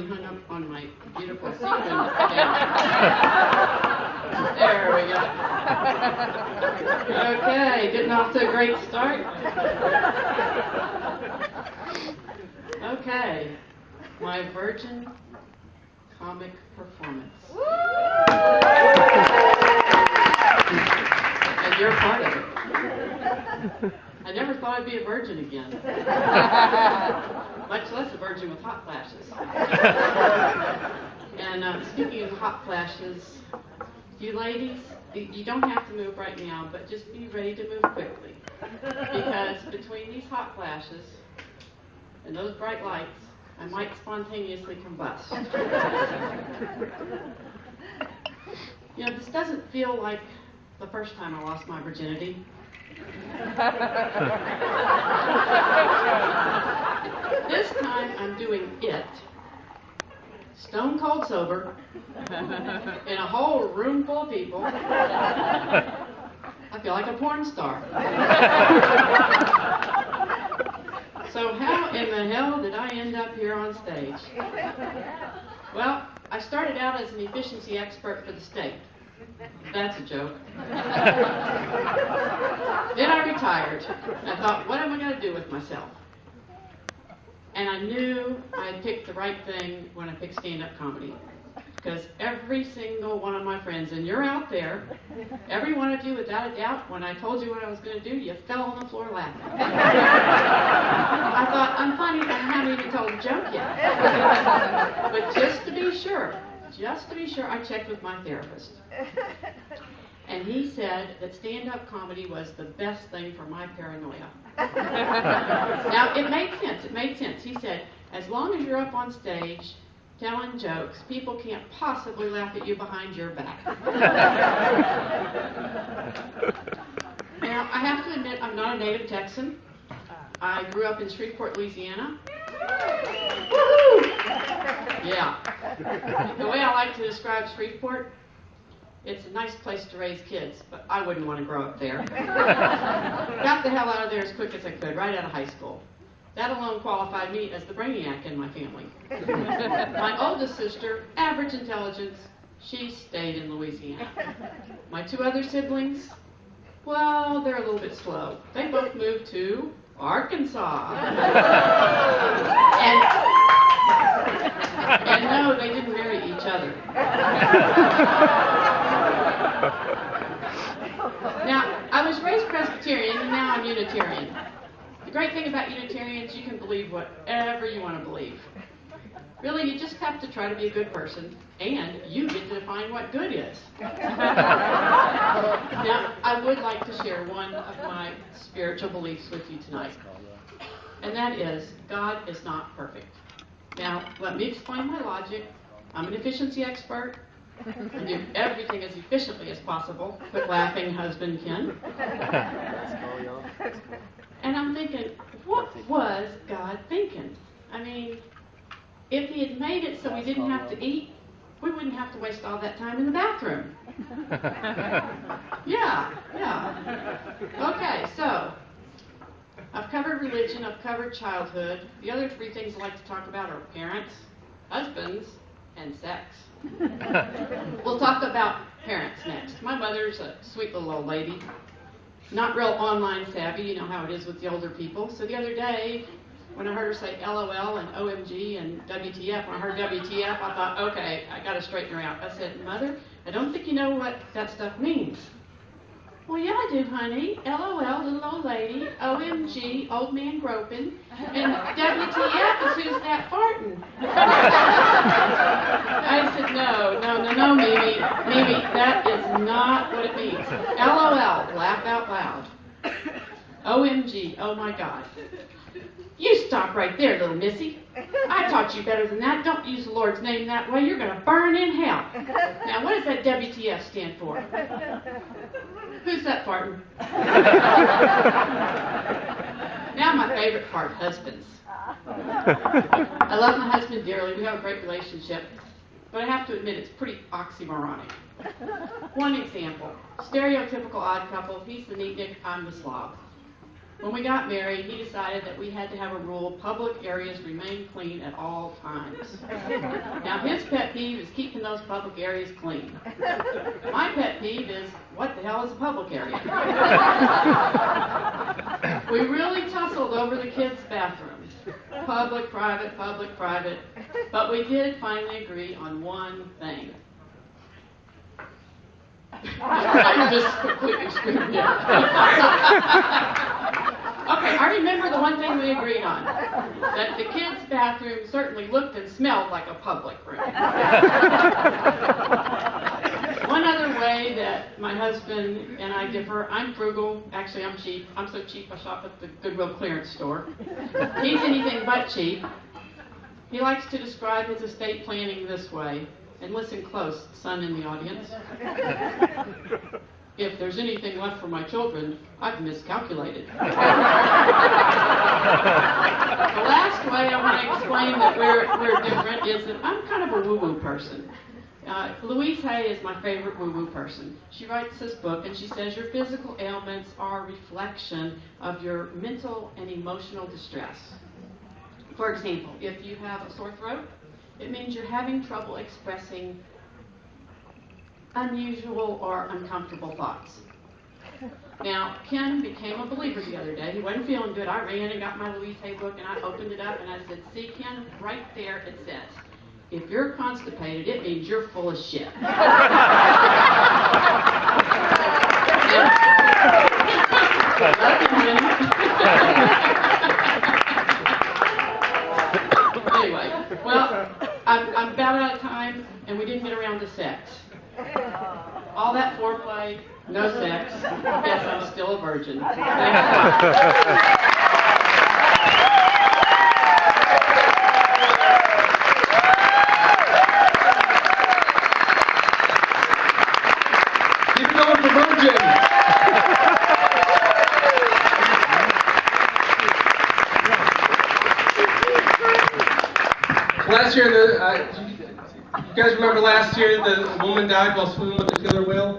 already hung up on my beautiful sequin gown. There we go. Okay, getting off to a great start. Okay, my virgin comic performance. And you're part of it. I never thought I'd be a virgin again. Much less a virgin with hot flashes. And speaking of hot flashes, you ladies, you don't have to move right now, but just be ready to move quickly. Because between these hot flashes and those bright lights, I might spontaneously combust. You know, this doesn't feel like the first time I lost my virginity. This time I'm doing it, stone cold sober, in a whole room full of people. I feel like a porn star. So how in the hell did I end up here on stage? Well, I started out as an efficiency expert for the state. That's a joke. Then I retired. I thought, what am I going to do with myself? And I knew I had picked the right thing when I picked stand-up comedy. Because every single one of my friends, and you're out there, every one of you without a doubt, when I told you what I was going to do, you fell on the floor laughing. I thought, I'm funny, and I haven't even told a joke yet. But just to be sure, I checked with my therapist. And he said that stand-up comedy was the best thing for my paranoia. Now, it made sense. He said, as long as you're up on stage telling jokes, people can't possibly laugh at you behind your back. Now, I have to admit, I'm not a native Texan. I grew up in Shreveport, Louisiana. Woo-hoo! Yeah. The way I like to describe Shreveport, it's a nice place to raise kids, but I wouldn't want to grow up there. Got the hell out of there as quick as I could, right out of high school. That alone qualified me as the brainiac in my family. My oldest sister, average intelligence, she stayed in Louisiana. My two other siblings, well, they're a little bit slow. They both moved to Arkansas. And no, they didn't marry each other. Now, I was raised Presbyterian, and now I'm Unitarian. The great thing about Unitarians, you can believe whatever you want to believe. Really, you just have to try to be a good person, and you get to define what good is. Now, I would like to share one of my spiritual beliefs with you tonight, and that is, God is not perfect. Now, let me explain my logic. I'm an efficiency expert. I do everything as efficiently as possible. Quit laughing, husband Ken. And I'm thinking, what was God thinking? I mean, if he had made it so we didn't have to eat, we wouldn't have to waste all that time in the bathroom. Yeah. Okay, so I've covered religion, I've covered childhood. The other three things I like to talk about are parents, husbands, and sex. We'll talk about parents next. My mother's a sweet little old lady. Not real online savvy, you know how it is with the older people. So the other day, when I heard her say LOL and OMG and WTF, when I heard WTF, I thought, okay, I got to straighten her out. I said, Mother, I don't think you know what that stuff means. Well, yeah, I do, honey. LOL, little old lady. OMG, old man groping. And WTF is who's that farting? I said, no, Mimi. Mimi, that is not what it means. LOL, laugh out loud. OMG, oh my God. You stop right there, little missy. I taught you better than that. Don't use the Lord's name that way. You're going to burn in hell. Now, what does that WTF stand for? Who's that farting? Now my favorite part, husbands. I love my husband dearly. We have a great relationship. But I have to admit, it's pretty oxymoronic. One example. Stereotypical odd couple. He's the neatnik, I'm the slob. When we got married, he decided that we had to have a rule: public areas remain clean at all times. Now, his pet peeve is keeping those public areas clean. My pet peeve is, what the hell is a public area? We really tussled over the kids' bathrooms. Public, private, but we did finally agree on one thing. I just completely screwed you. Okay, I remember the one thing we agreed on, that the kids' bathroom certainly looked and smelled like a public room. One other way that my husband and I differ: I'm frugal. Actually, I'm cheap. I'm so cheap I shop at the Goodwill clearance store. He's anything but cheap. He likes to describe his estate planning this way, and listen close, son in the audience. If there's anything left for my children, I've miscalculated. The last way I want to explain that we're different is that I'm kind of a woo-woo person. Louise Hay is my favorite woo-woo person. She writes this book, and she says your physical ailments are a reflection of your mental and emotional distress. For example, if you have a sore throat, it means you're having trouble expressing unusual or uncomfortable thoughts. Now, Ken became a believer the other day. He wasn't feeling good. I ran and got my Louise Hay book, and I opened it up, and I said, see, Ken, right there it says, if you're constipated, it means you're full of shit. Anyway, well, I'm about out of time, and we didn't get around to sex. All that foreplay, no sex. Yes, I'm still a virgin. Thanks a lot. Keep it going for virgin. Last year, you guys remember last year the woman died while swimming with the killer whale?